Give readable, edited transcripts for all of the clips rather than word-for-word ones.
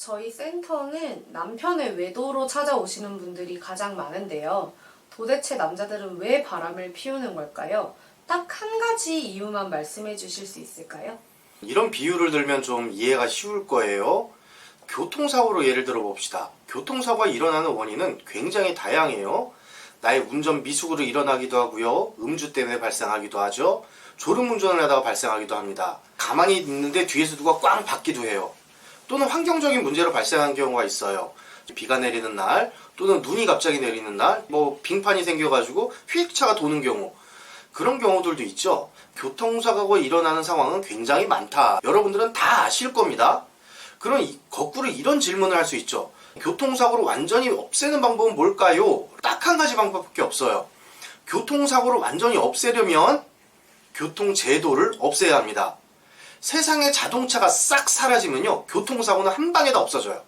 저희 센터는 남편의 외도로 찾아오시는 분들이 가장 많은데요. 도대체 남자들은 왜 바람을 피우는 걸까요? 딱 한 가지 이유만 말씀해 주실 수 있을까요? 이런 비유를 들면 좀 이해가 쉬울 거예요. 교통사고로 예를 들어 봅시다. 교통사고가 일어나는 원인은 굉장히 다양해요. 나의 운전 미숙으로 일어나기도 하고요. 음주 때문에 발생하기도 하죠. 졸음운전을 하다가 발생하기도 합니다. 가만히 있는데 뒤에서 누가 꽝 받기도 해요. 또는 환경적인 문제로 발생하는 경우가 있어요. 비가 내리는 날, 또는 눈이 갑자기 내리는 날, 빙판이 생겨가지고 휙 차가 도는 경우, 그런 경우들도 있죠. 교통사고가 일어나는 상황은 굉장히 많다. 여러분들은 다 아실 겁니다. 그럼 거꾸로 이런 질문을 할 수 있죠. 교통사고를 완전히 없애는 방법은 뭘까요? 딱 한 가지 방법밖에 없어요. 교통사고를 완전히 없애려면 교통제도를 없애야 합니다. 세상에 자동차가 싹 사라지면요, 교통사고는 한 방에 다 없어져요.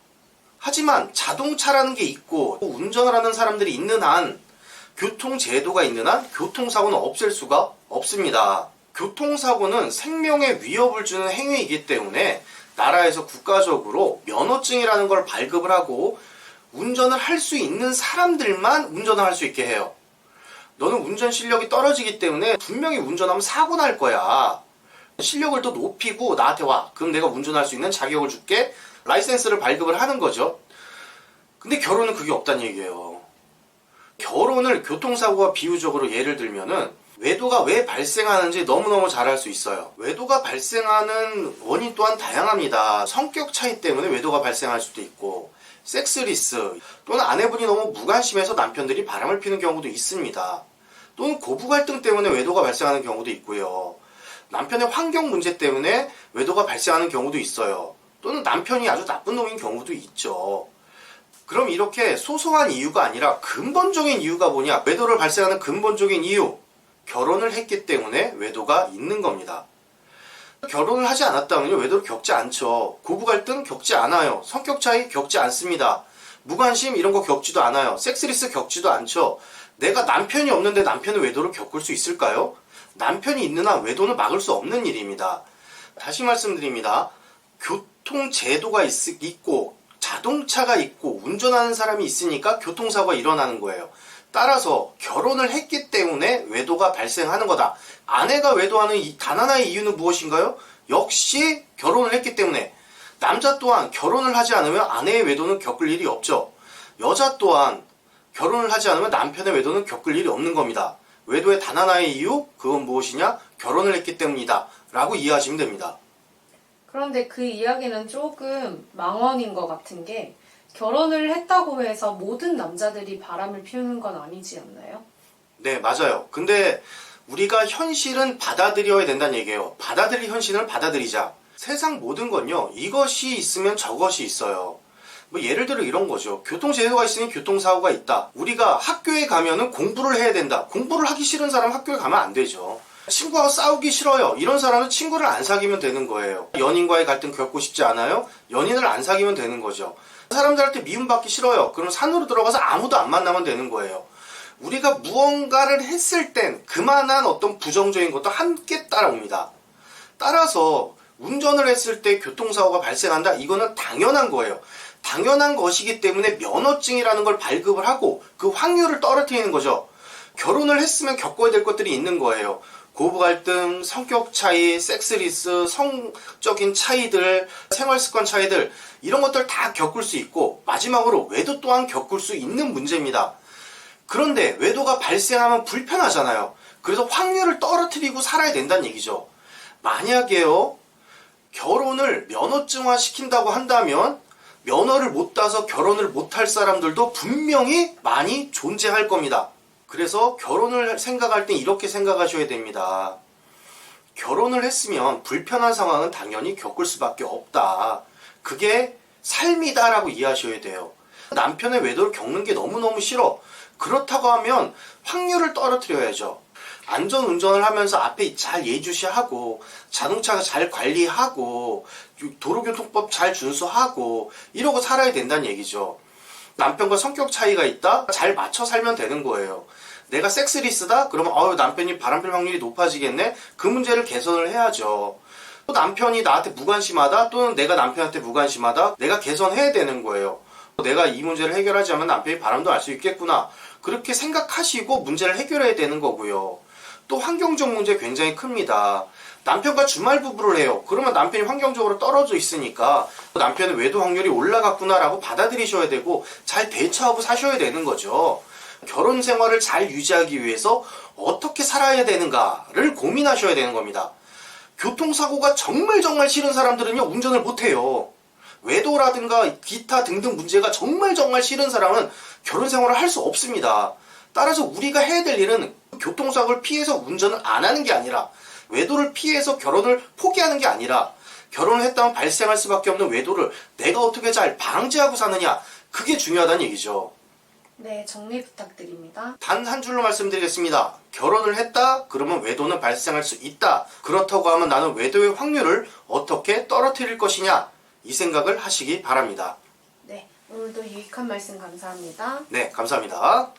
하지만 자동차라는 게 있고 운전을 하는 사람들이 있는 한, 교통제도가 있는 한 교통사고는 없앨 수가 없습니다. 교통사고는 생명에 위협을 주는 행위이기 때문에 나라에서 국가적으로 면허증이라는 걸 발급을 하고 운전을 할 수 있는 사람들만 운전을 할 수 있게 해요. 너는 운전 실력이 떨어지기 때문에 분명히 운전하면 사고 날 거야. 실력을 더 높이고 나한테 와. 그럼 내가 운전할 수 있는 자격을 줄게. 라이센스를 발급을 하는 거죠. 근데 결혼은 그게 없다는 얘기예요. 결혼을 교통사고와 비유적으로 예를 들면은 외도가 왜 발생하는지 너무너무 잘 알 수 있어요. 외도가 발생하는 원인 또한 다양합니다. 성격 차이 때문에 외도가 발생할 수도 있고, 섹스리스, 또는 아내분이 너무 무관심해서 남편들이 바람을 피는 경우도 있습니다. 또는 고부 갈등 때문에 외도가 발생하는 경우도 있고요. 남편의 환경 문제 때문에 외도가 발생하는 경우도 있어요. 또는 남편이 아주 나쁜 놈인 경우도 있죠. 그럼 이렇게 소소한 이유가 아니라 근본적인 이유가 뭐냐? 외도를 발생하는 근본적인 이유, 결혼을 했기 때문에 외도가 있는 겁니다. 결혼을 하지 않았다면요, 외도를 겪지 않죠. 고부 갈등 겪지 않아요. 성격 차이 겪지 않습니다. 무관심 이런 거 겪지도 않아요. 섹스리스 겪지도 않죠. 내가 남편이 없는데 남편의 외도를 겪을 수 있을까요? 남편이 있는 한 외도는 막을 수 없는 일입니다. 다시 말씀드립니다. 교통제도가 있고 자동차가 있고 운전하는 사람이 있으니까 교통사고가 일어나는 거예요. 따라서 결혼을 했기 때문에 외도가 발생하는 거다. 아내가 외도하는 단 하나의 이유는 무엇인가요? 역시 결혼을 했기 때문에. 남자 또한 결혼을 하지 않으면 아내의 외도는 겪을 일이 없죠. 여자 또한 결혼을 하지 않으면 남편의 외도는 겪을 일이 없는 겁니다. 외도의 단 하나의 이유, 그건 무엇이냐? 결혼을 했기 때문이다 라고 이해하시면 됩니다. 그런데 그 이야기는 조금 망언인 것 같은 게, 결혼을 했다고 해서 모든 남자들이 바람을 피우는 건 아니지 않나요? 네, 맞아요. 근데 우리가 현실은 받아들여야 된다는 얘기예요. 받아들일 현실을 받아들이자. 세상 모든 건요, 이것이 있으면 저것이 있어요. 예를 들어 이런 거죠. 교통제도가 있으니 교통사고가 있다. 우리가 학교에 가면은 공부를 해야 된다. 공부를 하기 싫은 사람은 학교에 가면 안 되죠. 친구하고 싸우기 싫어요. 이런 사람은 친구를 안 사귀면 되는 거예요. 연인과의 갈등 겪고 싶지 않아요? 연인을 안 사귀면 되는 거죠. 사람들한테 미움받기 싫어요. 그럼 산으로 들어가서 아무도 안 만나면 되는 거예요. 우리가 무언가를 했을 땐 그만한 어떤 부정적인 것도 함께 따라옵니다. 따라서 운전을 했을 때 교통사고가 발생한다? 이거는 당연한 거예요. 당연한 것이기 때문에 면허증이라는 걸 발급을 하고 그 확률을 떨어뜨리는 거죠. 결혼을 했으면 겪어야 될 것들이 있는 거예요. 고부 갈등, 성격 차이, 섹스리스, 성적인 차이들, 생활 습관 차이들, 이런 것들 다 겪을 수 있고, 마지막으로 외도 또한 겪을 수 있는 문제입니다. 그런데 외도가 발생하면 불편하잖아요. 그래서 확률을 떨어뜨리고 살아야 된다는 얘기죠. 만약에요, 결혼을 면허증화 시킨다고 한다면 면허를 못 따서 결혼을 못할 사람들도 분명히 많이 존재할 겁니다. 그래서 결혼을 생각할 땐 이렇게 생각하셔야 됩니다. 결혼을 했으면 불편한 상황은 당연히 겪을 수밖에 없다. 그게 삶이다라고 이해하셔야 돼요. 남편의 외도를 겪는 게 너무너무 싫어. 그렇다고 하면 확률을 떨어뜨려야죠. 안전운전을 하면서 앞에 잘 예주시하고 자동차 잘 관리하고 도로교통법 잘 준수하고 이러고 살아야 된다는 얘기죠. 남편과 성격 차이가 있다? 잘 맞춰 살면 되는 거예요. 내가 섹스리스다? 그러면 남편이 바람필 확률이 높아지겠네? 그 문제를 개선을 해야죠. 또 남편이 나한테 무관심하다 또는 내가 남편한테 무관심하다, 내가 개선해야 되는 거예요. 내가 이 문제를 해결하지 않으면 남편이 바람도 알 수 있겠구나, 그렇게 생각하시고 문제를 해결해야 되는 거고요. 또 환경적 문제 굉장히 큽니다. 남편과 주말 부부를 해요. 그러면 남편이 환경적으로 떨어져 있으니까 남편의 외도 확률이 올라갔구나라고 받아들이셔야 되고 잘 대처하고 사셔야 되는 거죠. 결혼 생활을 잘 유지하기 위해서 어떻게 살아야 되는가를 고민하셔야 되는 겁니다. 교통사고가 정말 싫은 사람들은요, 운전을 못해요. 외도라든가 기타 등등 문제가 정말 싫은 사람은 결혼 생활을 할 수 없습니다. 따라서 우리가 해야 될 일은 교통사고를 피해서 운전을 안 하는 게 아니라, 외도를 피해서 결혼을 포기하는 게 아니라, 결혼을 했다면 발생할 수밖에 없는 외도를 내가 어떻게 잘 방지하고 사느냐, 그게 중요하다는 얘기죠. 네, 정리 부탁드립니다. 단 한 줄로 말씀드리겠습니다. 결혼을 했다? 그러면 외도는 발생할 수 있다. 그렇다고 하면 나는 외도의 확률을 어떻게 떨어뜨릴 것이냐, 이 생각을 하시기 바랍니다. 네, 오늘도 유익한 말씀 감사합니다. 네, 감사합니다.